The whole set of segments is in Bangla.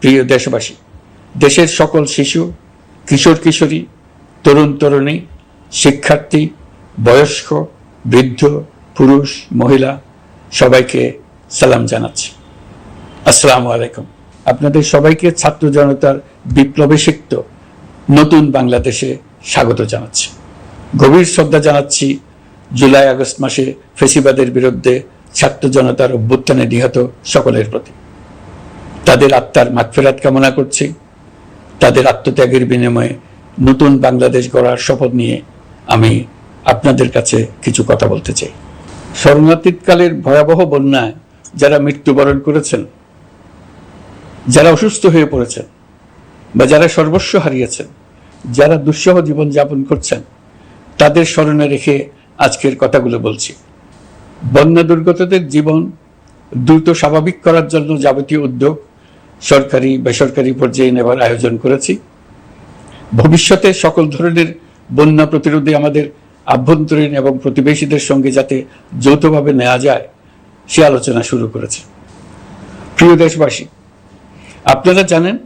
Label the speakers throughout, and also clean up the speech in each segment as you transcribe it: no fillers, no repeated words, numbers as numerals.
Speaker 1: প্রিয় দেশবাসী, দেশের সকল শিশু, কিশোর কিশোরী, তরুণ তরুণী, শিক্ষার্থী, বয়স্ক, বৃদ্ধ, পুরুষ, মহিলা সবাইকে সালাম জানাচ্ছি। আসসালামু আলাইকুম। আপনাদের সবাইকে ছাত্র জনতার বিপ্লবে সিক্ত নতুন বাংলাদেশে স্বাগত জানাচ্ছি। গভীর শ্রদ্ধা জানাচ্ছি জুলাই আগস্ট মাসে ফ্যাসিবাদের বিরুদ্ধে ছাত্র জনতার অভ্যুত্থানে নিহত সকলের প্রতি। তাদের আত্মার মাগফিরাত কামনা করছি। তাদের আত্মত্যাগের বিনিময়ে নতুন বাংলাদেশ গড়ার শপথ নিয়ে আমি আপনাদের কাছে কিছু কথা বলতে চাই। স্মরণাতীতকালের ভয়াবহ বন্যায় যারা মৃত্যুবরণ করেছেন, যারা অসুস্থ হয়ে পড়েছেন বা যারা সর্বস্ব হারিয়েছেন, যারা দুঃসহ জীবনযাপন করছেন, তাদের স্মরণে রেখে আজকের কথাগুলো বলছি। বন্যা দুর্গতদের জীবন দ্রুত স্বাভাবিক করার জন্য যাবতীয় উদ্যোগ সরকারি বেসরকারি পর্যায়ে নেবার আয়োজন করেছি। ভবিষ্যতে সকল ধরনের বন্যা প্রতিরোধে আমাদের আভ্যন্তরীণ এবং প্রতিবেশীদের সঙ্গে যাতে যৌথভাবে নেওয়া যায় সে আলোচনা শুরু করেছে। প্রিয় দেশবাসী, আপনারা জানেন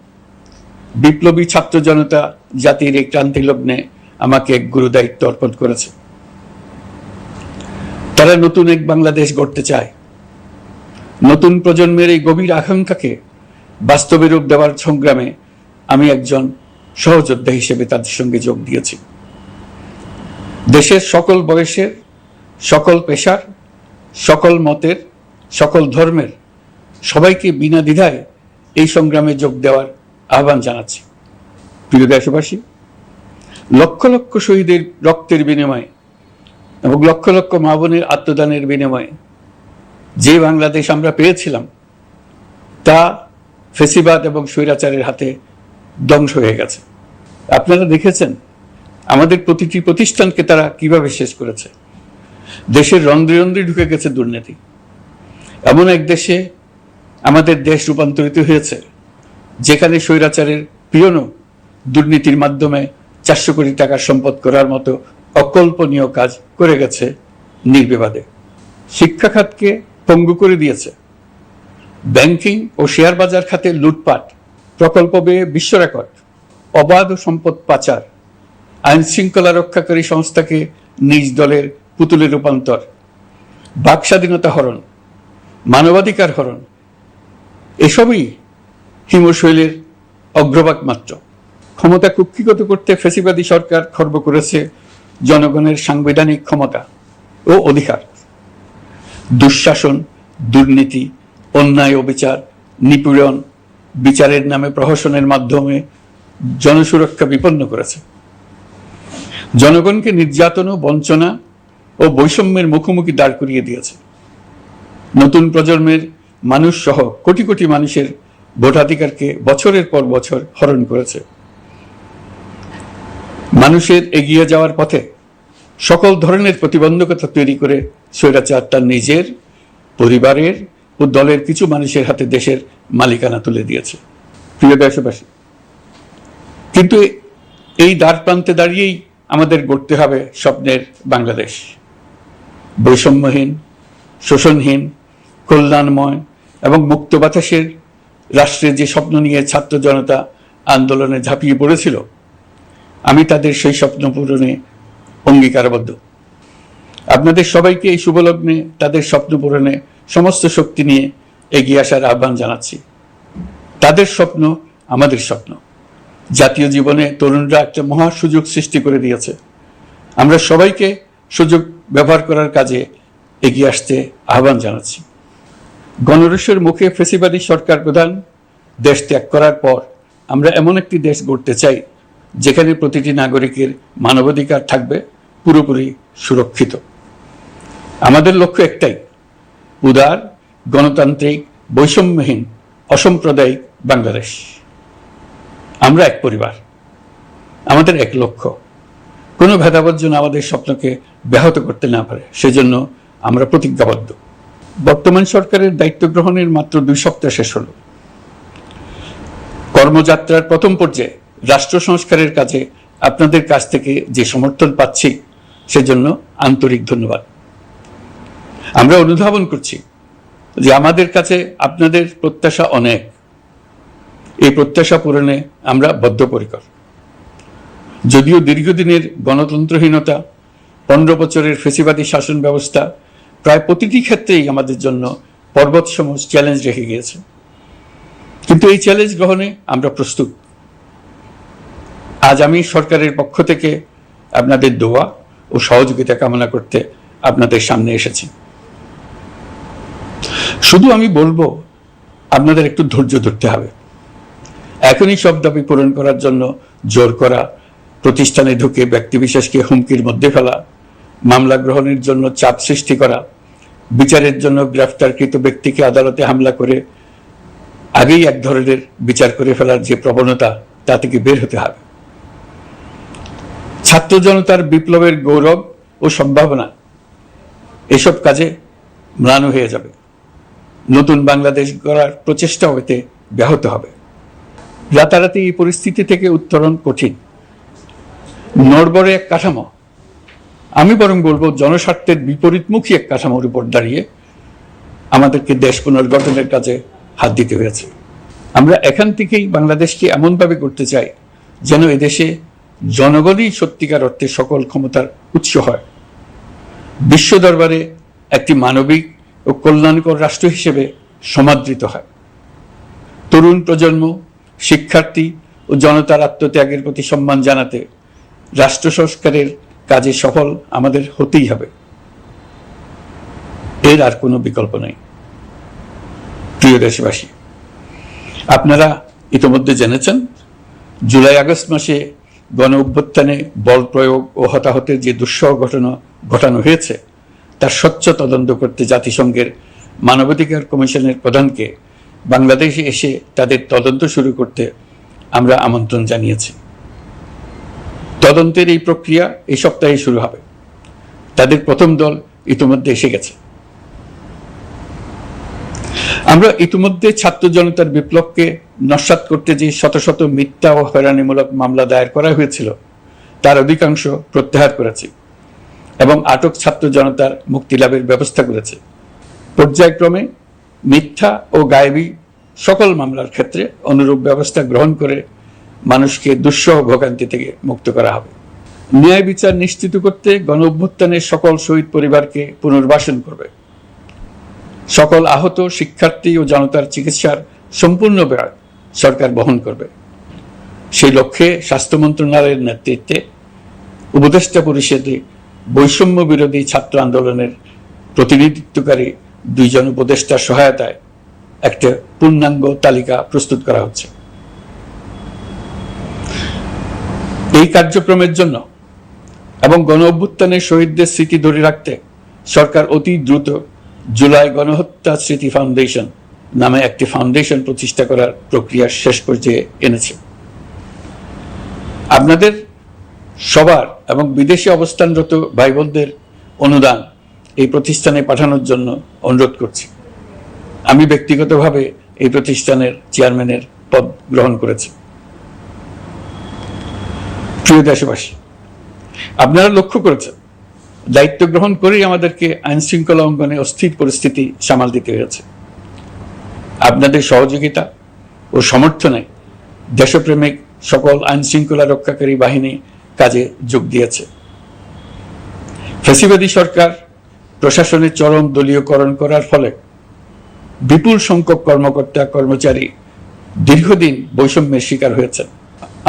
Speaker 1: বিপ্লবী ছাত্র জনতা জাতির এই ক্রান্তি লগ্নে আমাকে এক গুরু দায়িত্ব অর্পণ করেছে। তারা নতুন এক বাংলাদেশ গড়তে চায়। নতুন প্রজন্মের এই গভীর আকাঙ্ক্ষাকে বাস্তবে রূপ দেওয়ার সংগ্রামে আমি একজন সহযোদ্ধা হিসেবে তাদের সঙ্গে যোগ দিয়েছি। দেশের সকল বয়সের, সকল পেশার, সকল মতের, সকল ধর্মের সবাইকে বিনা দ্বিধায় এই সংগ্রামে যোগ দেওয়ার আহ্বান জানাচ্ছি। প্রিয় দেশবাসী, লক্ষ লক্ষ শহীদের রক্তের বিনিময়ে এবং লক্ষ লক্ষ মা বোনের আত্মদানের বিনিময়ে যে বাংলাদেশ আমরা পেয়েছিলাম তা ফ্যাসিবাদ এবং স্বৈরাচারের হাতে ধ্বংস হয়ে গেছে। আপনারা দেখেছেন আমাদের প্রতিটি প্রতিষ্ঠানকে তারা কিভাবে শেষ করেছে। দেশের রন্ধ্রে রন্ধ্রে ঢুকে গেছে দুর্নীতি। এমন এক দেশে আমাদের দেশ রূপান্তরিত হয়েছে যেখানে স্বৈরাচারের পিয়নও দুর্নীতির মাধ্যমে 400 কোটি টাকার সম্পদ করার মতো অকল্পনীয় কাজ করে গেছে নির্বিবাদে। শিক্ষা খাতকে পঙ্গু করে দিয়েছে। ব্যাংকিং ও শেয়ার বাজার খাতে লুটপাট, প্রকল্প ব্যয়ে বিশ্ব রেকর্ড, অবাধ সম্পদ পাচার, আইন শৃঙ্খলা রক্ষাকারী সংস্থাকে নিজ দলের পুতুলে রূপান্তর, বাক স্বাধীনতা হরণ, মানবাধিকার হরণ, এসবই হিমশৈলের অগ্রভাগ মাত্র। ক্ষমতা কুক্ষিগত করতে ফ্যাসিবাদী সরকার খর্ব করেছে জনগণের সাংবিধানিক ক্ষমতা ও অধিকার। দুঃশাসন, দুর্নীতি, অন্যায়, অবিচার, নিপীড়ন, বিচারের নামে প্রহসনের মাধ্যমে জনসুরক্ষা বিপন্ন করেছে। জনগণকে নির্যাতন, বঞ্চনা ও বৈষম্যের মুখোমুখি দাঁড় করিয়ে দিয়েছে। নতুন প্রজন্মের মানুষ সহ কোটি কোটি মানুষের ভোটাধিকারকে বছরের পর বছর হরণ করেছে। মানুষের এগিয়ে যাওয়ার পথে সকল ধরনের প্রতিবন্ধকতা তৈরি করে স্বৈরাচার তার নিজের, পরিবারের ও দলের কিছু মানুষের হাতে দেশের মালিকানা তুলে দিয়েছে। প্রিয় দেশবাসী, কিন্তু এই দ্বার প্রান্তে দাঁড়িয়েই আমাদের গড়তে হবে স্বপ্নের বাংলাদেশ। বৈষম্যহীন, শোষণহীন, কল্যাণময় এবং মুক্ত বাতাসের রাষ্ট্রের যে স্বপ্ন নিয়ে ছাত্র জনতা আন্দোলনে ঝাঁপিয়ে পড়েছিল, আমি তাদের সেই স্বপ্ন পূরণে অঙ্গীকারবদ্ধ। আপনাদের সবাইকে এই শুভলগ্নে তাদের স্বপ্ন পূরণে সমস্ত শক্তি নিয়ে এগিয়ে আসার আহ্বান জানাচ্ছি। তাদের স্বপ্ন আমাদের স্বপ্ন। জাতীয় জীবনে তরুণরা একটা মহা সুযোগ সৃষ্টি করে দিয়েছে। আমরা সবাইকে সুযোগ ব্যবহার করার কাজে এগিয়ে আসতে আহ্বান জানাচ্ছি। গণরোষের মুখে ফ্যাসিবাদী সরকার প্রধান দেশ ত্যাগ করার পর আমরা এমন একটি দেশ গড়তে চাই যেখানে প্রতিটি নাগরিকের মানবাধিকার থাকবে পুরোপুরি সুরক্ষিত। আমাদের লক্ষ্য একটাই, উদার, গণতান্ত্রিক, বৈষম্যহীন, অসাম্প্রদায়িক বাংলাদেশ। আমরা এক পরিবার, আমাদের এক লক্ষ্য। কোনো ভেদাভেদ যেন আমাদের স্বপ্নকে ব্যাহত করতে না পারে, সেজন্য আমরা প্রতিজ্ঞাবদ্ধ। বর্তমান সরকারের দায়িত্ব গ্রহণের মাত্র 2 সপ্তাহ শেষ হলো। কর্মযাত্রার প্রথম পর্যায়ে রাষ্ট্র সংস্কারের কাজে আপনাদের কাছ থেকে যে সমর্থন পাচ্ছি সেজন্য আন্তরিক ধন্যবাদ। আমরা অনুধাবন করছি যে আমাদের কাছে আপনাদের প্রত্যাশা অনেক। এই প্রত্যাশা পূরণে আমরা বদ্ধপরিকর। যদিও দীর্ঘদিনের গণতন্ত্রহীনতা, 15 বছরের ফ্যাসিবাদী শাসন ব্যবস্থা প্রায় প্রতিটি ক্ষেত্রেই আমাদের জন্য পর্বতসম চ্যালেঞ্জ রেখে গিয়েছে, কিন্তু এই চ্যালেঞ্জ গ্রহণে আমরা প্রস্তুত। আজ আমি সরকারের পক্ষ থেকে আপনাদের দোয়া ও সহযোগিতা কামনা করতে আপনাদের সামনে এসেছি। শুধু আমি বলবো, আপনাদের একটু ধৈর্য ধরতে হবে। এখনই সব দাবি পূরণ করার জন্য জোর করা, প্রতিষ্ঠানে ঢুকে ব্যক্তিবিশেষকে হুমকির মধ্যে ফেলা, মামলা গ্রহণের জন্য চাপ সৃষ্টি করা, বিচারের জন্য গ্রেফতারকৃত ব্যক্তিকে আদালতে হামলা করে আগেই এক ধরনের বিচার করে ফেলার যে প্রবণতা, তা থেকে বের হতে হবে। ছাত্র জনতার বিপ্লবের গৌরব ও সম্ভাবনা এসব কাজে ম্লান হয়ে যাবে। নতুন বাংলাদেশ গড়ার প্রচেষ্টা হতে ব্যাহত হবে। রাতারাতি এই পরিস্থিতি থেকে উত্তরণ কঠিন। নড়বড়ে এক কাঠামো, আমি বরং বলবো জনস্বার্থের বিপরীতমুখী এক কাঠামোর উপর দাঁড়িয়ে আমাদেরকে দেশ পুনর্গঠনের কাজে হাত দিতে হয়েছে। আমরা এখান থেকেই বাংলাদেশকে এমনভাবে করতে চাই যেন এদেশে জনগণই সত্যিকার অর্থে সকল ক্ষমতার উৎস হয়, বিশ্ব দরবারে একটি মানবিক ও কল্যাণকর রাষ্ট্র হিসেবে সমাদৃত হয়। তরুণ প্রজন্ম, শিক্ষার্থী ও জনতার আত্মত্যাগের প্রতি সম্মান জানাতে রাষ্ট্র সংস্কারের কাজে সফল আমাদের হতেই হবে, এর আর কোনো বিকল্প নেই। প্রিয় দেশবাসী, আপনারা ইতিমধ্যে জেনেছেন জুলাই আগস্ট মাসে গণ অভ্যুত্থানে বল প্রয়োগ ও হতাহতের যে দুঃসহ ঘটনা ঘটানো হয়েছে তার স্বচ্ছ তদন্ত করতে জাতিসংঘের মানবাধিকার কমিশনের প্রধানকে বাংলাদেশে এসে তাদের তদন্ত শুরু করতে আমরা আমন্ত্রণ জানিয়েছি। তদন্তের এই প্রক্রিয়া এই সপ্তাহে শুরু হবে। তাদের প্রথম দল ইতিমধ্যে এসে গেছে। আমরা ইতিমধ্যে ছাত্র জনতার বিপ্লবকে নস্যাৎ করতে যে শত শত মিথ্যা ও হয়রানিমূলক মামলা দায়ের করা হয়েছিল তার অধিকাংশ প্রত্যাহার করেছি এবং আটক ছাত্র জনতার মুক্তি লাভের ব্যবস্থা করেছে। পর্যায়ক্রমে মিথ্যা ও গায়েবী সকল মামলার ক্ষেত্রে অনুরূপ ব্যবস্থা গ্রহণ করে মানুষকে দুঃসহ ভোগান্তি থেকে মুক্ত করা হবে। ন্যায় বিচার নিশ্চিত করতে গণ অভ্যুত্থানের সকল শহীদ পরিবারকে পুনর্বাসন করবে। সকল আহত শিক্ষার্থী ও জনতার চিকিৎসার সম্পূর্ণ ব্যয় সরকার বহন করবে। সেই লক্ষ্যে স্বাস্থ্য মন্ত্রণালয়ের নেতৃত্বে উপদেষ্টা পরিষদে বৈষম্য বিরোধী ছাত্র আন্দোলনের প্রতিনিধিত্বকারী 2 জন উপদেষ্টার সহায়তায় একটা পূর্ণাঙ্গ তালিকা প্রস্তুত করা হচ্ছে। এই কার্যক্রমের জন্য এবং গণ অভ্যুত্থানের শহীদদের স্মৃতি ধরে রাখতে সরকার অতি দ্রুত জুলাই গণহত্যা স্মৃতি ফাউন্ডেশন নামে একটি ফাউন্ডেশন প্রতিষ্ঠা করার প্রক্রিয়া শেষ পর্যায়ে এনেছে। আপনাদের সবার এবং বিদেশে অবস্থানরত ভাই বোনদের অনুদান এই প্রতিষ্ঠানে পাঠানোর জন্য অনুরোধ করছি। আমি ব্যক্তিগতভাবে এই প্রতিষ্ঠানের চেয়ারম্যানের পদ গ্রহণ করেছি। প্রিয় দেশবাসী, আপনারা লক্ষ্য করেছেন দায়িত্ব গ্রহণ করেই আমাদেরকে আইন শৃঙ্খলা অঙ্গনে অস্থির পরিস্থিতি সামাল দিতে হয়েছে। আপনাদের সহযোগিতা ও সমর্থনে দেশপ্রেমিক সকল আইন শৃঙ্খলা রক্ষাকারী বাহিনী কাজে যোগ দিয়েছে। ফ্যাসিবাদী সরকার প্রশাসনের চরম দলীয়করণ করার ফলে বিপুল সংখ্যক কর্মকর্তা কর্মচারী দীর্ঘদিন বৈষম্যের শিকার হয়েছেন।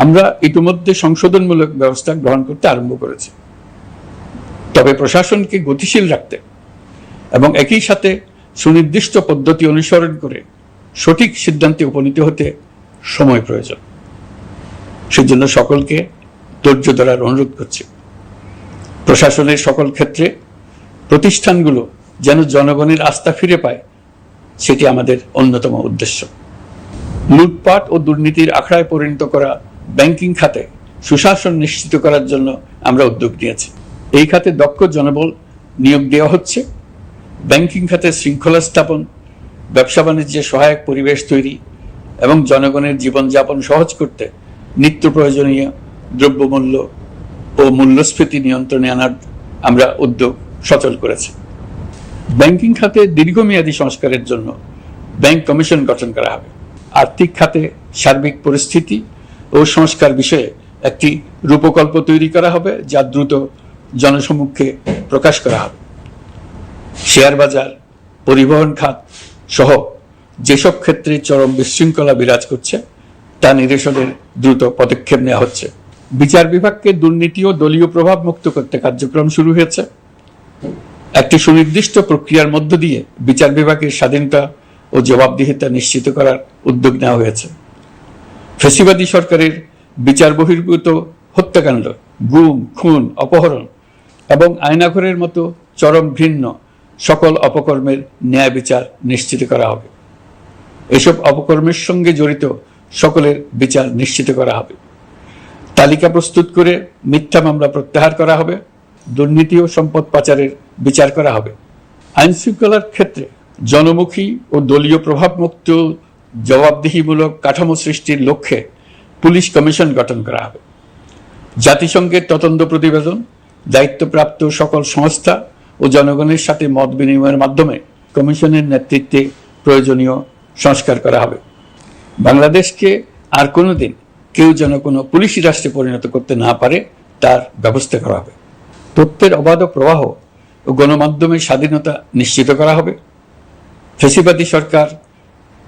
Speaker 1: আমরা ইতিমধ্যে সংশোধনমূলক ব্যবস্থা গ্রহণ করতে আরম্ভ করেছি, তবে প্রশাসনকে গতিশীল রাখতে এবং একই সাথে সুনির্দিষ্ট পদ্ধতি অনুসরণ করে সঠিক সিদ্ধান্তে উপনীত হতে সময় প্রয়োজন। সেজন্য সকলকে ধৈর্য ধরার অনুরোধ করছি। প্রশাসনের সকল ক্ষেত্রে প্রতিষ্ঠানগুলো যেন জনগণের আস্থা ফিরে পায়, সেটি আমাদের অন্যতম উদ্দেশ্য। লুটপাট ও দুর্নীতির আখড়ায় পরিণত করা ব্যাংকিং খাতে সুশাসন নিশ্চিত করার জন্য আমরা উদ্যোগ নিয়েছি। এই খাতে দক্ষ জনবল নিয়োগ দেওয়া হচ্ছে। ব্যাংকিং খাতে শৃঙ্খলা স্থাপন, ব্যবসা বাণিজ্যে সহায়ক পরিবেশ তৈরি এবং জনগণের জীবনযাপন সহজ করতে নিত্য প্রয়োজনীয় দ্রব্যমূল্য ও মূল্যস্ফীতি নিয়ন্ত্রণে আনার আমরা উদ্যোগ সচল করেছি। ব্যাংকিং খাতে দীর্ঘমেয়াদী সংস্কারের জন্য ব্যাংক কমিশন গঠন করা হবে। আর্থিক খাতে সার্বিক পরিস্থিতি ও সংস্কার বিষয়ে একটি রূপকল্প তৈরি করা হবে, যা দ্রুত জনসমক্ষে প্রকাশ করা হবে। শেয়ার বাজার, পরিবহন খাত সহ যেসব ক্ষেত্রে চরম বিশৃঙ্খলা বিরাজ করছে তা নিরসনের দ্রুত পদক্ষেপ নেওয়া হচ্ছে। বিচার বিভাগকে দুর্নীতি ও দলীয় প্রভাব মুক্ত করতে কার্যক্রম শুরু হয়েছে। একটি সুনির্দিষ্ট প্রক্রিয়ার মধ্য দিয়ে বিচার বিভাগের স্বাধীনতা ও জবাবদিহিতা নিশ্চিত করার উদ্যোগ নেওয়া হয়েছে। ফ্যাসিবাদী সরকারের বিচার বহির্ভূত হত্যাকাণ্ড, গুম, খুন, অপহরণ এবং আয়নাঘরের মতো চরম ঘৃণ্য সকল অপকর্মের ন্যায় বিচার নিশ্চিত করা হবে। এসব অপকর্মের সঙ্গে জড়িত সকলের বিচার নিশ্চিত করা হবে। তালিকা প্রস্তুত করে মিথ্যা মামলা প্রত্যাহার করা হবে। দুর্নীতি ও সম্পদ পাচারের বিচার করা হবে। আইন শৃঙ্খলার ক্ষেত্রে জনমুখী ও দলীয় প্রভাবমুক্ত জবাবদিহিমূলক কাঠামো সৃষ্টির লক্ষ্যে পুলিশ কমিশন গঠন করা হবে। জাতিসংঘের তদন্ত প্রতিবেদন, দায়িত্বপ্রাপ্ত সকল সংস্থা ও জনগণের সাথে মত বিনিময়ের মাধ্যমে কমিশনের নেতৃত্বে প্রয়োজনীয় সংস্কার করা হবে। বাংলাদেশকে আর কোনোদিন কেউ যেন কোনো পুলিশি রাষ্ট্রে পরিণত করতে না পারে তার ব্যবস্থা করা হবে। তথ্যের অবাধ প্রবাহ ও গণমাধ্যমের স্বাধীনতা নিশ্চিত করা হবে। ফ্যাসিবাদী সরকার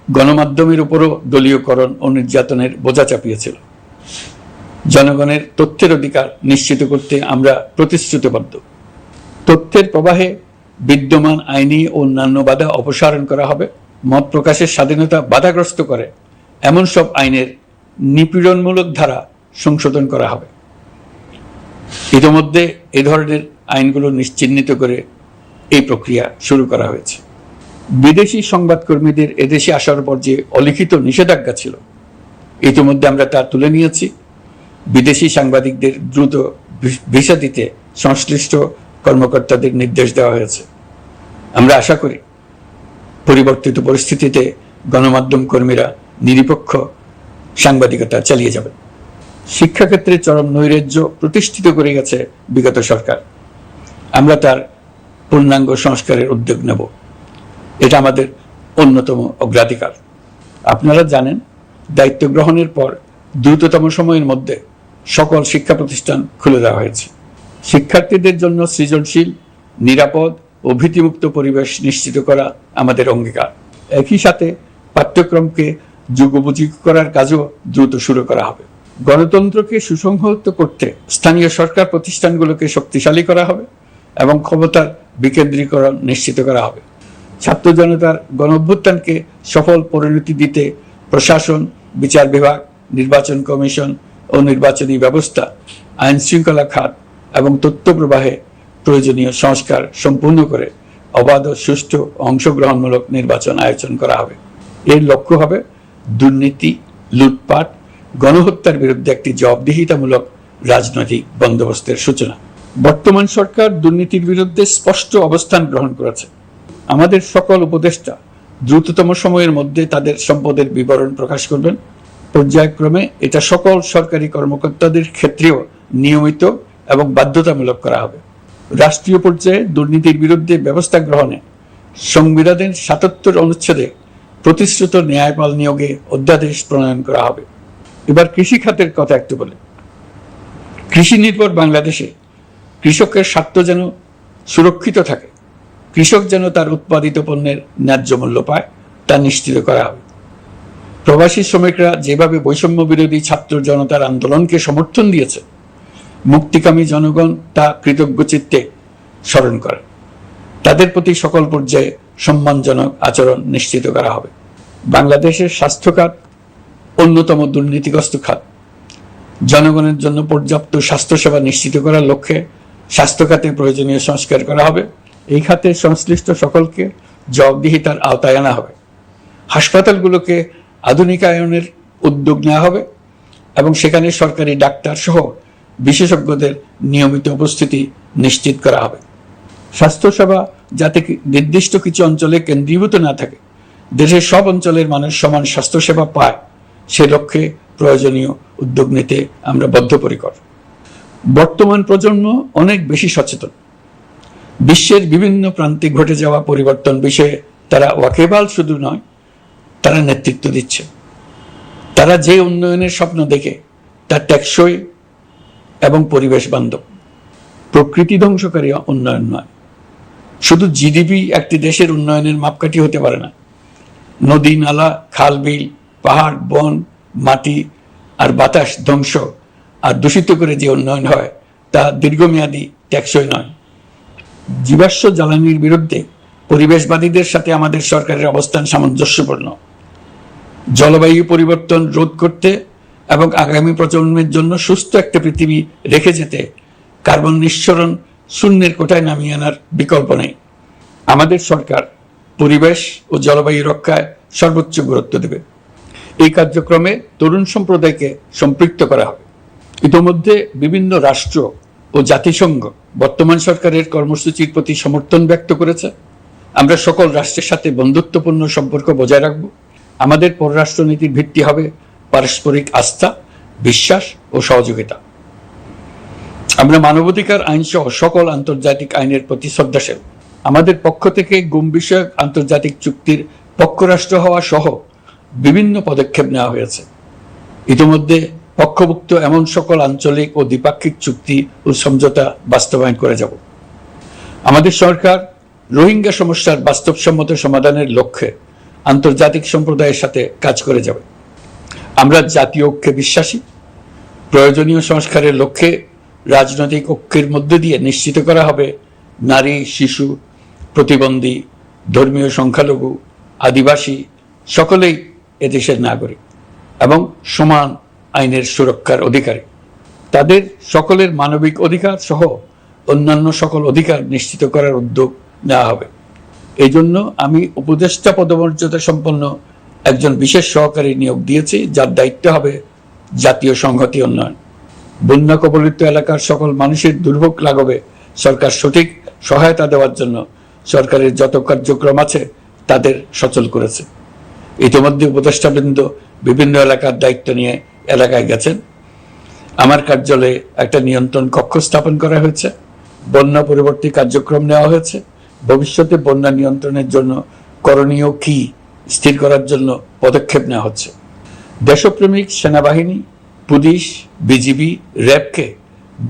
Speaker 1: গণমাধ্যমের উপরও দলীয়করণ ও নির্যাতনের বোঝা চাপিয়েছিল। জনগণের তথ্যের অধিকার নিশ্চিত করতে আমরা প্রতিশ্রুতিবদ্ধ। তথ্যের প্রবাহে বিদ্যমান আইনি ও অন্যান্য বাধা অপসারণ করা হবে। মত প্রকাশের স্বাধীনতা বাধাগ্রস্ত করে এমন সব আইনের নিপীড়নমূলক ধারা সংশোধন করা হবে। ইতিমধ্যে এ ধরনের আইনগুলো চিহ্নিত করে এই প্রক্রিয়া শুরু করা হয়েছে। বিদেশি সংবাদকর্মীদের এদেশে আসার পর যে অলিখিত নিষেধাজ্ঞা ছিল, ইতিমধ্যে আমরা তা তুলে নিয়েছি। বিদেশি সাংবাদিকদের দ্রুত ভিসা দিতে সংশ্লিষ্ট কর্মকর্তাদের নির্দেশ দেওয়া হয়েছে। আমরা আশা করি পরিবর্তিত পরিস্থিতিতে গণমাধ্যম কর্মীরা নিরপেক্ষ সাংবাদিকতা চালিয়ে যাবেন। শিক্ষাক্ষেত্রে চরম নৈরাজ্য প্রতিষ্ঠিত করে গেছে বিগত সরকার। আমরা তার পূর্ণাঙ্গ সংস্কারের উদ্যোগ নেব। এটা আমাদের অন্যতম অগ্রাধিকার। আপনারা জানেন, দায়িত্ব গ্রহণের পর দ্রুততম সময়ের মধ্যে সকল শিক্ষা প্রতিষ্ঠান খুলে দেওয়া হয়েছে। শিক্ষার্থীদের জন্য সৃজনশীল, নিরাপদ ও ভীতিমুক্ত পরিবেশ নিশ্চিত করা আমাদের অঙ্গীকার। একই সাথে পাঠ্যক্রমকে যুগোপযোগী করার কাজও দ্রুত শুরু করা হবে। গণতন্ত্রকে সুসংহত করতে স্থানীয় সরকার প্রতিষ্ঠানগুলোকে শক্তিশালী করা হবে এবং ক্ষমতার বিকেন্দ্রীকরণ নিশ্চিত করা হবে। ছাত্র জনতার গণঅভ্যুত্থানকে সফল পরিণতি দিতে প্রশাসন, বিচার বিভাগ, নির্বাচন কমিশন ও নির্বাচনী ব্যবস্থা, আইন শৃঙ্খলা খাত এবং তথ্য প্রবাহে প্রয়োজনীয় সংস্কার সম্পূর্ণ করে অবাধ ও সুষ্ঠু অংশগ্রহণমূলক নির্বাচন আয়োজন করা হবে। এর লক্ষ্য হবে দুর্নীতি, লুটপাট, গণহত্যার বিরুদ্ধে একটি জবাবদিহিতামূলক রাজনৈতিক বন্দোবস্তের সূচনা। বর্তমান সরকার দুর্নীতির বিরুদ্ধে স্পষ্ট অবস্থান গ্রহণ করেছে। আমাদের সকল উপদেষ্টা দ্রুততম সময়ের মধ্যে তাদের সম্পদের বিবরণ প্রকাশ করবেন। পর্যায়ক্রমে এটা সকল সরকারি কর্মকর্তাদের ক্ষেত্রেও নিয়মিত এবং বাধ্যতামূলক করা হবে। রাষ্ট্রীয় পর্যায়ে দুর্নীতির বিরুদ্ধে ব্যবস্থা গ্রহণে সংবিধানের ৭৭ অনুচ্ছেদে প্রতিশ্রুত ন্যায়পাল নিয়োগে অধ্যাদেশ প্রণয়ন করা হবে। এবার কৃষি খাতের কথা একটু বলি। কৃষি নির্ভর বাংলাদেশে কৃষকের স্বার্থ যেন সুরক্ষিত থাকে, কৃষক যেন তার উৎপাদিত পণ্যের ন্যায্য মূল্য পায়, তা নিশ্চিত করা হবে। প্রবাসী শ্রমিকরা যেভাবে বৈষম্য বিরোধী ছাত্র জনতার আন্দোলনকে সমর্থন দিয়েছে, মুক্তিকামী জনগণ তা কৃতজ্ঞ চিত্তে স্মরণ করে। তাদের প্রতি সকল পর্যায়ে সম্মানজনক আচরণ নিশ্চিত করা হবে। বাংলাদেশের স্বাস্থ্য খাত অন্যতম দুর্নীতিগ্রস্ত খাত। জনগণের জন্য পর্যাপ্ত স্বাস্থ্যসেবা নিশ্চিত করার লক্ষ্যে স্বাস্থ্য খাতে প্রয়োজনীয় সংস্কার করা হবে। এই খাতে সংশ্লিষ্ট সকলকে জবাবদিহিতার আওতায় আনা হবে। হাসপাতালগুলোকে আধুনিকায়নের উদ্যোগ নেওয়া হবে এবং সেখানে সরকারি ডাক্তার সহ বিশেষজ্ঞদের নিয়মিত উপস্থিতি নিশ্চিত করা হবে। স্বাস্থ্যসেবা যাতে নির্দিষ্ট কিছু অঞ্চলে কেন্দ্রীভূত না থাকে, দেশের সব অঞ্চলের মানুষ সমান স্বাস্থ্যসেবা পায়, সে লক্ষ্যে প্রয়োজনীয় উদ্যোগ নিতে আমরা বদ্ধপরিকর। বর্তমান প্রজন্ম অনেক বেশি সচেতন। বিশ্বের বিভিন্ন প্রান্তে ঘটে যাওয়া পরিবর্তন বিষয়ে তারা ওয়াকিবহাল শুধু নয়, তারা নেতৃত্ব দিচ্ছে। তারা যে উন্নয়নের স্বপ্ন দেখে তা টেকসই এবং পরিবেশ বান্ধব, প্রকৃতি ধ্বংসকারী উন্নয়ন নয়। শুধু জিডিপি একটি দেশের উন্নয়নের মাপকাঠি হতে পারে না। নদী, নালা, খাল, বিল, পাহাড়, বন, মাটি আর বাতাস ধ্বংস আর দূষিত করে যে উন্নয়ন হয় তা দীর্ঘমেয়াদী টেকসই নয়। জীবাশ্ম জ্বালানির বিরুদ্ধে পরিবেশবাদীদের সাথে আমাদের সরকারের অবস্থান সামঞ্জস্যপূর্ণ। জলবায়ু পরিবর্তন রোধ করতে এবং আগামী প্রজন্মের জন্য সুস্থ একটা পৃথিবী রেখে যেতে কার্বন নিঃসরণ শূন্যের কোঠায় নামিয়ে আনার বিকল্প নেই। আমাদের সরকার পরিবেশ ও জলবায়ু রক্ষায় সর্বোচ্চ গুরুত্ব দেবে। এই কার্যক্রমে তরুণ সম্প্রদায়কে সম্পৃক্ত করা হবে। ইতোমধ্যে বিভিন্ন রাষ্ট্র ও জাতিসংঘ বর্তমান সরকারের কর্মসূচির প্রতি সমর্থন ব্যক্ত করেছে। আমরা সকল রাষ্ট্রের সাথে বন্ধুত্বপূর্ণ সম্পর্ক বজায় রাখব। আমাদের পররাষ্ট্রনীতির ভিত্তি হবে পারস্পরিক আস্থা, বিশ্বাস ও সহযোগিতা। আমরা মানবাধিকার আইন সহ সকল আন্তর্জাতিক আইনের প্রতি শ্রদ্ধাশীল। আমাদের পক্ষ থেকে গুম বিষয়ক আন্তর্জাতিক চুক্তির পক্ষরাষ্ট্র হওয়া সহ বিভিন্ন পদক্ষেপ নেওয়া হয়েছে। ইতিমধ্যে পক্ষভুক্ত এমন সকল আঞ্চলিক ও দ্বিপাক্ষিক চুক্তি ও সমঝোতা বাস্তবায়ন করে যাব। আমাদের সরকার রোহিঙ্গা সমস্যার বাস্তবসম্মত সমাধানের লক্ষ্যে আন্তর্জাতিক সম্প্রদায়ের সাথে কাজ করে যাবে। আমরা জাতীয় ঐক্যে বিশ্বাসী। প্রয়োজনীয় সংস্কারের লক্ষ্যে রাজনৈতিক ঐক্যের মধ্য দিয়ে নিশ্চিত করা হবে নারী, শিশু, প্রতিবন্ধী, ধর্মীয় সংখ্যালঘু, আদিবাসী সকলেই এদেশের নাগরিক এবং সমান আইনের সুরক্ষার অধিকারী। তাদের সকলের মানবিক অধিকার সহ অন্যান্য সকল অধিকার নিশ্চিত করার উদ্যোগ নেওয়া হবে। এই জন্য আমি উপদেষ্টা পদমর্যাদা সম্পন্ন একজন বিশেষ সহকারী নিয়োগ দিয়েছি, যার দায়িত্ব হবে জাতীয় সংহতি উন্নয়ন। বন্যা কবলিত এলাকার সকল মানুষের দুর্ভোগ লাঘবে সরকার সঠিক সহায়তা দেওয়ার জন্য সরকারের যত কার্যক্রম আছে তাদের সচল করেছে। ইতিমধ্যে উপদেষ্টাবৃন্দ বিভিন্ন এলাকার দায়িত্ব নিয়ে এলাকায় গেছেন। আমার কার্যালয়ে একটা নিয়ন্ত্রণ কক্ষ স্থাপন করা হয়েছে। বন্যা পরবর্তী কার্যক্রম নেওয়া হয়েছে। ভবিষ্যতে বন্যা নিয়ন্ত্রণের জন্য করণীয় কি স্থির করার জন্য পদক্ষেপ নেওয়া হচ্ছে। দেশপ্রেমিক সেনাবাহিনী, পুলিশ, বিজিবি, র্যাবকে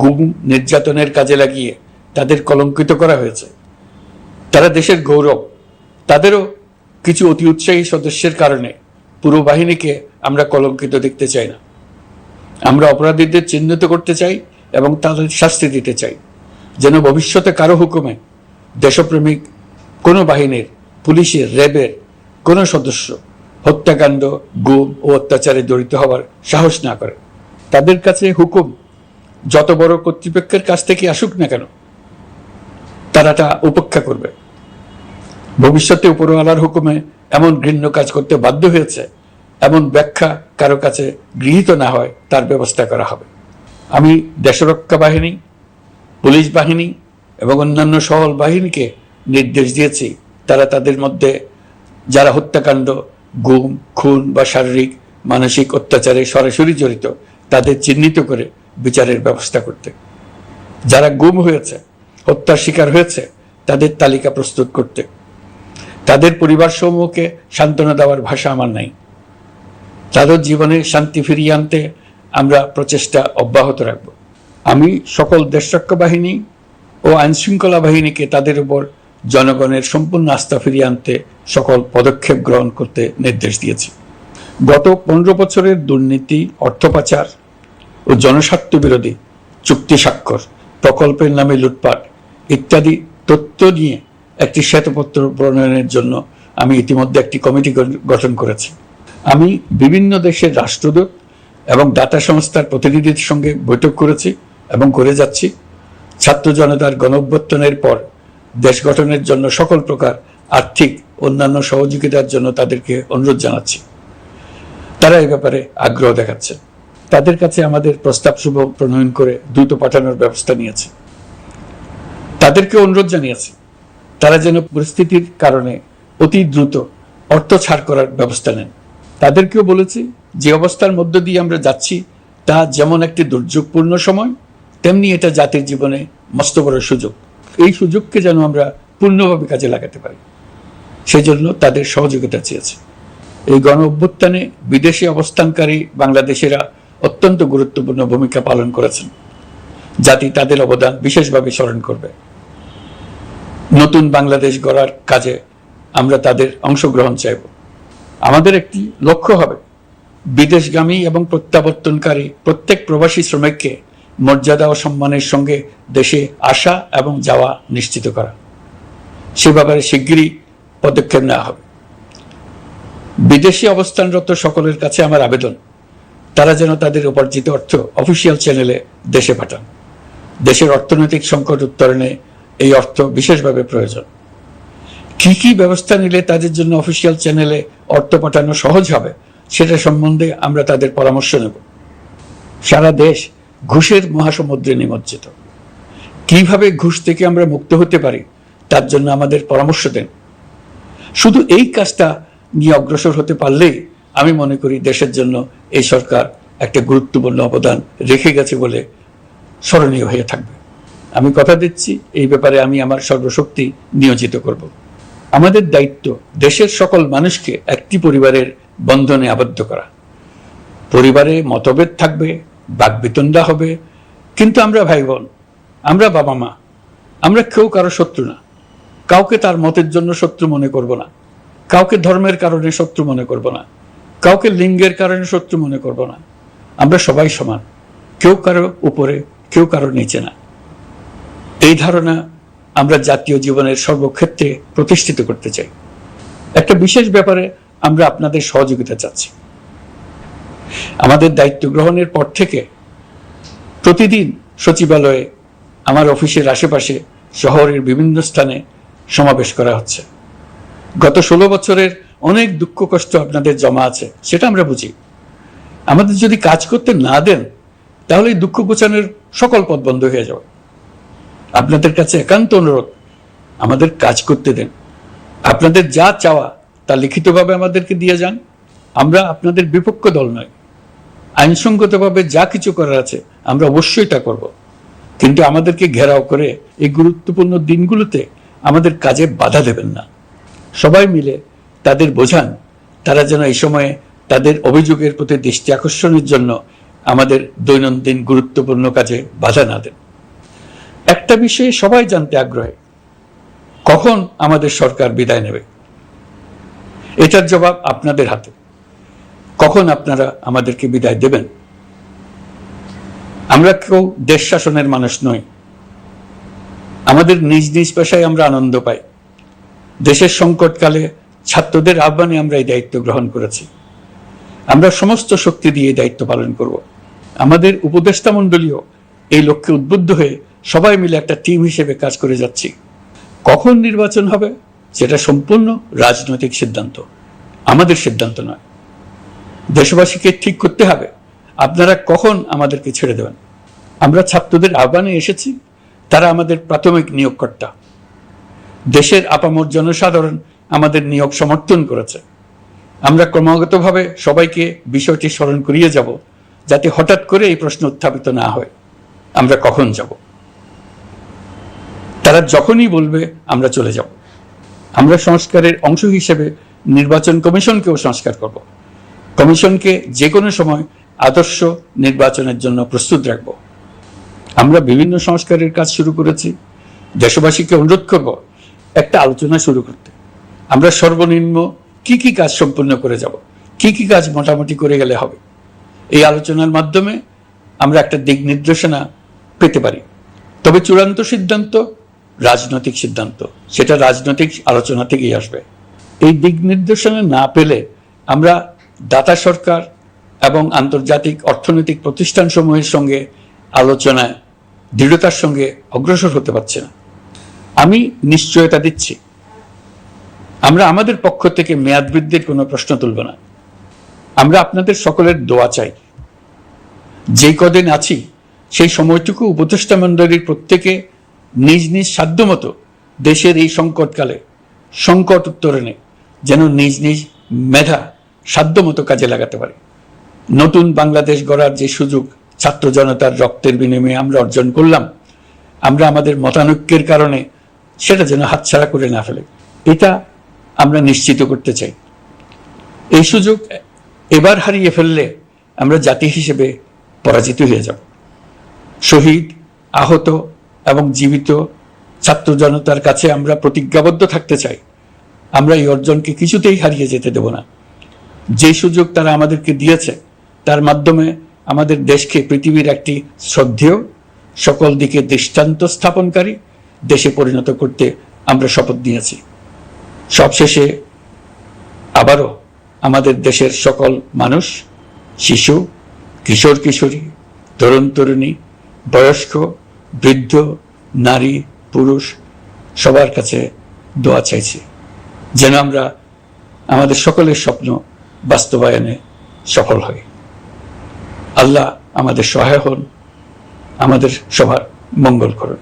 Speaker 1: গুম নির্যাতনের কাজে লাগিয়ে তাদের কলঙ্কিত করা হয়েছে। তারা দেশের গৌরব। তাদেরও কিছু অতি উৎসাহী সদস্যের কারণে পুরো বাহিনীকে আমরা কলঙ্কিত দেখতে চাই না। আমরা অপরাধীদের চিহ্নিত করতে চাই এবং তাদের শাস্তি দিতে চাই, যেন ভবিষ্যতে কারো হুকুমে দেশপ্রেমিক কোনো বাহিনীর, পুলিশের, র্যাবের কোনো সদস্য হত্যাকাণ্ড, গুম ও অত্যাচারে জড়িত হওয়ার সাহস না করে। তাদের কাছে হুকুম যত বড় কর্তৃপক্ষের কাছ থেকে আসুক না কেন, তারা তা উপেক্ষা করবে। ভবিষ্যতে উপরওয়ালার হুকুমে এমন ঘৃণ্য কাজ করতে বাধ্য হয়েছে এমন ব্যাখ্যা কারো কাছে গৃহীত না হয় তার ব্যবস্থা করা হবে। আমি দেশরক্ষা বাহিনী, পুলিশ বাহিনী এবং অন্যান্য সহল বাহিনীকে নির্দেশ দিয়েছি তারা তাদের মধ্যে যারা হত্যাকাণ্ড, গুম, খুন বা শারীরিক মানসিক অত্যাচারে সরাসরি জড়িত তাদের চিহ্নিত করে বিচারের ব্যবস্থা করতে। যারা গুম হয়েছে, হত্যার শিকার হয়েছে তাদের তালিকা প্রস্তুত করতে। তাদের পরিবার সমূহকে সান্ত্বনা দেওয়ার ভাষা আমার নাই। তাদের জীবনে শান্তি ফিরিয়ে আনতে আমরা প্রচেষ্টা অব্যাহত রাখব। আমি সকল দেশরক্ষা বাহিনী ও আইনশৃঙ্খলা বাহিনীকে তাদের উপর জনগণের সম্পূর্ণ আস্থা ফিরিয়ে আনতে সকল পদক্ষেপ গ্রহণ করতে নির্দেশ দিয়েছি। গত 15 বছরের দুর্নীতি, অর্থ পাচার ও জনস্বার্থ বিরোধী চুক্তি স্বাক্ষর, প্রকল্পের নামে লুটপাট ইত্যাদি তথ্য নিয়ে একটি শ্বেতপত্র প্রণয়নের জন্য আমি ইতিমধ্যে একটি কমিটি গঠন করেছি। আমি বিভিন্ন দেশের রাষ্ট্রদূত এবং দাতা সংস্থার প্রতিনিধিদের সঙ্গে বৈঠক করেছি এবং করে যাচ্ছি। ছাত্র জনতার গণঅভ্যুত্থানের পর দেশ গঠনের জন্য সকল প্রকার আর্থিক অন্যান্য সহযোগিতার জন্য তাদেরকে অনুরোধ জানাচ্ছি। তারা এই ব্যাপারে আগ্রহ দেখাচ্ছে। তাদের কাছে আমাদের প্রস্তাব শুভ প্রণয়ন করে দ্রুত পাঠানোর ব্যবস্থা নিয়েছে। তাদেরকে অনুরোধ জানিয়েছি তারা যেন পরিস্থিতির কারণে অতি দ্রুত অর্থ ছাড় করার ব্যবস্থা নেন। তাদেরকেও বলেছি যে অবস্থার মধ্য দিয়ে আমরা যাচ্ছি তা যেমন একটি দুর্যোগপূর্ণ সময়, তেমনি এটা জাতির জীবনে মস্ত বড় সুযোগ। এই সুযোগকে যেন আমরা পূর্ণভাবে কাজে লাগাতে পারি, সেই জন্য তাদের সহযোগিতা চেয়েছি। এই গণ অভ্যুত্থানে বিদেশে অবস্থানকারী বাংলাদেশিরা অত্যন্ত গুরুত্বপূর্ণ ভূমিকা পালন করেছেন। জাতি তাদের অবদান বিশেষভাবে স্মরণ করবে। নতুন বাংলাদেশ গড়ার কাজে আমরা তাদের অংশগ্রহণ চাইব। আমাদের একটি লক্ষ্য হবে বিদেশগামী এবং প্রত্যাবর্তনকারী প্রত্যেক প্রবাসী শ্রমিককে মর্যাদা ও সম্মানের সঙ্গে দেশে আসা এবং যাওয়া নিশ্চিত করা। সে ব্যাপারে শিগগিরই পদক্ষেপ নেওয়া হবে। বিদেশে অবস্থানরত সকলের কাছে আমার আবেদন, তারা যেন তাদের উপার্জিত অর্থ অফিসিয়াল চ্যানেলে দেশে পাঠান। দেশের অর্থনৈতিক সংকট উত্তরণে এই অর্থ বিশেষভাবে প্রয়োজন। কি কি ব্যবস্থা নিলে তাদের জন্য অফিসিয়াল চ্যানেলে অর্থ পাঠানো সহজ হবে সেটা সম্বন্ধে আমরা তাদের পরামর্শ নেব। সারা দেশ ঘুষের মহাসমুদ্রে নিমজ্জিত। কিভাবে ঘুষ থেকে আমরা মুক্ত হতে পারি তার জন্য আমাদের পরামর্শ দেন। শুধু এই কাজটা নিয়ে অগ্রসর হতে পারলেই আমি মনে করি দেশের জন্য এই সরকার একটা গুরুত্বপূর্ণ অবদান রেখে গেছে বলে স্মরণীয় হয়ে থাকবে। আমি কথা দিচ্ছি, এই ব্যাপারে আমি আমার সর্বশক্তি নিয়োজিত করব। আমাদের দায়িত্ব দেশের সকল মানুষকে একটি পরিবারের বন্ধনে আবদ্ধ করা। পরিবারে মতভেদ থাকবে, বাকবিতণ্ডা হবে, কিন্তু আমরা ভাই বোন, আমরা বাবা মা, আমরা কেউ কারো শত্রু না। কাউকে তার মতের জন্য শত্রু মনে করব না, কাউকে ধর্মের কারণে শত্রু মনে করব না, কাউকে লিঙ্গের কারণে শত্রু মনে করব না। আমরা সবাই সমান, কেউ কারো উপরে, কেউ কারো নিচে না। এই ধারণা আমরা জাতীয় জীবনের সর্বক্ষেত্রে প্রতিষ্ঠিত করতে চাই। একটা বিশেষ ব্যাপারে আমরা আপনাদের সহযোগিতা চাচ্ছি। আমাদের দায়িত্ব গ্রহণের পর থেকে প্রতিদিন সচিবালয়ে, আমার অফিসের আশেপাশে, শহরের বিভিন্ন স্থানে সমাবেশ করা হচ্ছে। গত 16 বছরের অনেক দুঃখ কষ্ট আপনাদের জমা আছে, সেটা আমরা বুঝি। আমাদের যদি কাজ করতে না দেন তাহলে এই দুঃখ ঘোচানোর সকল পথ বন্ধ হয়ে যাবে। আপনাদের কাছে একান্ত অনুরোধ, আমাদের কাজ করতে দেন। আপনাদের যা চাওয়া তা লিখিতভাবে আমাদেরকে দিয়ে যান। আমরা আপনাদের বিপক্ষ দল নয়। আইনসঙ্গতভাবে যা কিছু করার আছে আমরা অবশ্যই তা করব, কিন্তু আমাদেরকে ঘেরাও করে এই গুরুত্বপূর্ণ দিনগুলোতে আমাদের কাজে বাধা দেবেন না। সবাই মিলে তাদের বোঝান, তারা যেন এই সময়ে তাদের অভিযোগের প্রতি দৃষ্টি আকর্ষণের জন্য আমাদের দৈনন্দিন গুরুত্বপূর্ণ কাজে বাধা না দেন। একটা বিষয়ে সবাই জানতে আগ্রহী, কখন আমাদের সরকার বিদায় নেবে। এটার জবাব আপনাদের হাতে। কখন আপনারা আমাদেরকে বিদায় দেবেন? আমরা কেউ দেশ শাসনের মানুষ নই। আমাদের নিজ নিজ পেশায় আমরা আনন্দ পাই। দেশের সংকটকালে ছাত্রদের আহ্বানে আমরা এই দায়িত্ব গ্রহণ করেছি। আমরা সমস্ত শক্তি দিয়ে এই দায়িত্ব পালন করব। আমাদের উপদেষ্টা মণ্ডলীও এই লক্ষ্যে উদ্বুদ্ধ হয়ে সবাই মিলে একটা টিম হিসেবে কাজ করে যাচ্ছি। কখন নির্বাচন হবে সেটা সম্পূর্ণ রাজনৈতিক সিদ্ধান্ত, আমাদের সিদ্ধান্ত নয়। দেশবাসীকে ঠিক করতে হবে আপনারা কখন আমাদেরকে ছেড়ে দেবেন। আমরা ছাত্রদের আহ্বানে এসেছি, তারা আমাদের প্রাথমিক নিয়োগকর্তা। দেশের আপামর জনসাধারণ আমাদের নিয়োগ সমর্থন করেছে। আমরা ক্রমাগতভাবে সবাইকে বিষয়টি স্মরণ করিয়ে যাব, যাতে হঠাৎ করে এই প্রশ্ন উত্থাপিত না হয়, আমরা কখন যাব। তারা যখনই বলবে আমরা চলে যাব। আমরা সংস্কারের অংশ হিসেবে নির্বাচন কমিশনকেও সংস্কার করব। কমিশনকে যে কোনো সময় আদর্শ নির্বাচনের জন্য প্রস্তুত রাখব। আমরা বিভিন্ন সংস্কারের কাজ শুরু করেছি। দেশবাসীকে অনুরোধ করব একটা আলোচনা শুরু করতে। আমরা সর্বনিম্ন কি কি কাজ সম্পূর্ণ করে যাব, কি কি কাজ মোটামুটি করে গেলে হবে। এই আলোচনার মাধ্যমে আমরা একটা দিক নির্দেশনা পেতে পারি। তবে চূড়ান্ত সিদ্ধান্ত রাজনৈতিক সিদ্ধান্ত, সেটা রাজনৈতিক আলোচনা থেকেই আসবে। এই দিক নির্দেশনা না পেলে আমরা দাতা সরকার এবং আন্তর্জাতিক অর্থনৈতিক প্রতিষ্ঠানসমূহের সঙ্গে আলোচনায় দৃঢ়তার সঙ্গে অগ্রসর হতে পারছি না। আমি নিশ্চয়তা দিচ্ছি, আমরা আমাদের পক্ষ থেকে মেয়াদ বৃদ্ধির কোনো প্রশ্ন তুলব না। আমরা আপনাদের সকলের দোয়া চাই। যে কদিন আছি সেই সময়টুকু উপদেষ্টা মণ্ডলীর প্রত্যেকে নিজ নিজ সাধ্যমতো দেশের এই সংকটকালে সংকট উত্তরণে যেন নিজ নিজ মেধা সাধ্যমতো কাজে লাগাতে পারে। নতুন বাংলাদেশ গড়ার যে সুযোগ ছাত্র জনতার রক্তের বিনিময়ে আমরা অর্জন করলাম, আমরা আমাদের মতানৈক্যের কারণে সেটা যেন হাতছাড়া করে না ফেলে, এটা আমরা নিশ্চিত করতে চাই। এই সুযোগ এবার হারিয়ে ফেললে আমরা জাতি হিসেবে পরাজিত হয়ে যাব। শহীদ, আহত এবং জীবিত ছাত্র জনতার কাছে আমরা প্রতিজ্ঞাবদ্ধ থাকতে চাই, আমরা এই অর্জনকে কিছুতেই হারিয়ে যেতে দেব না। যে সুযোগ তারা আমাদেরকে দিয়েছে তার মাধ্যমে আমাদের দেশকে পৃথিবীর একটি শ্রদ্ধেয়, সকল দিকে দৃষ্টান্ত স্থাপনকারী দেশে পরিণত করতে আমরা শপথ নিয়েছি। সবশেষে আবারও আমাদের দেশের সকল মানুষ, শিশু, কিশোর কিশোরী, তরুণ তরুণী, বয়স্ক, বৃদ্ধ, নারী, পুরুষ সবার কাছে দোয়া চাইছি যেন আমরা আমাদের সকলের স্বপ্ন বাস্তবায়নে সফল হই। আল্লাহ আমাদের সহায় হন, আমাদের সবার মঙ্গল করুন।